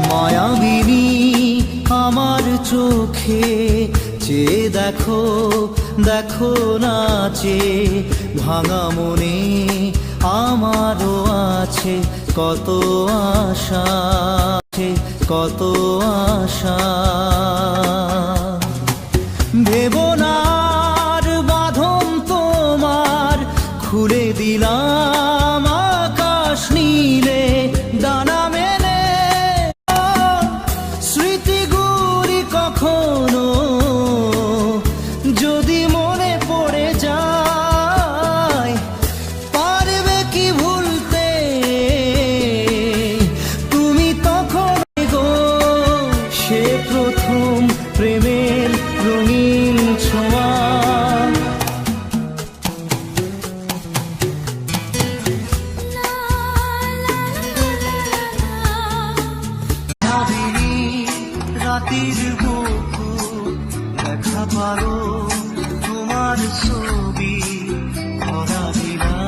মায়াবিনী আমার চোখে চেয়ে দেখো, দেখো নাচে ভাঙা মনে আমারও আছে কত আশা, কত আশা। ভেবনার বাঁধন তোমার খুলে দিলাম আকাশ নীলে ডানা মেলে। স্মৃতিগুলি কখনো যদি মনে পড়ে যায়, পারবে কি ভুলতে তুমি তখন গো সে প্রথম প্রেমের রঙিন ছোঁয়া। রাতের বুকু দেখা পারো তোমার ছবি ভরা দিলা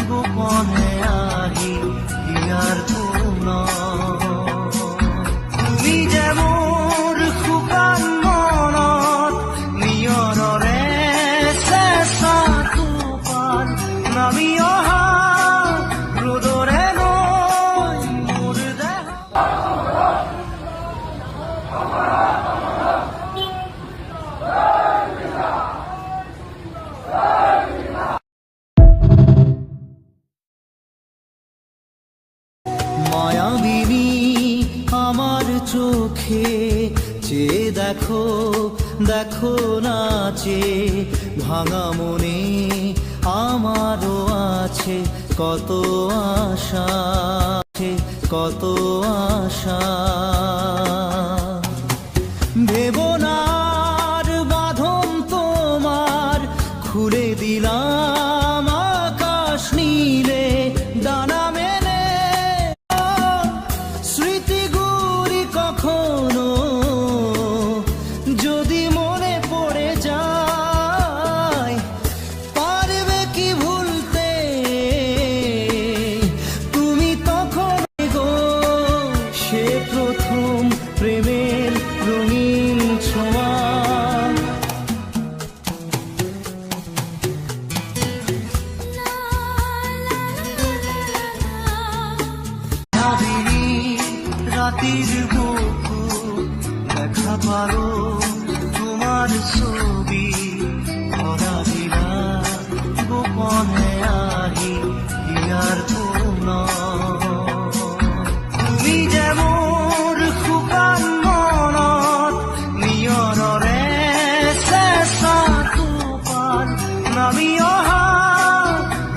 গোপনে আহি হিয়ার তোমরা। তুমি যেমন শুকান মনত নিয়ৰৰে চেঁচা টোপাল নামি অহা ৰ'দৰে নৈ মোৰ দেহ। মায়াবিনী আমার চোখে চেয়ে দেখো, দেখো নাচে ভাঙা মনে আমারও আছে কত আশা, কত আশা। ভেবনার বাঁধন তোমার খুলে দিলাম আকাশ নীলে ডানা মেলে। স্মৃতিগুলি কখনো যদি মনে পড়ে যায়, পারবে কি ভুলতে তুমি তখন গো সে প্রথম প্রেমের রঙিন ছোঁয়া। রাতের বুকু দেখা পারো তোমার ছবি ভরা দিলা গোপনে আহি হিয়ার তোমরা। তুমি যেমন শুকান মনত নিয়ৰৰে চেঁচা টোপাল নামি অহা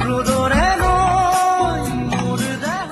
ৰ'দৰে নৈ মোৰ দেহ।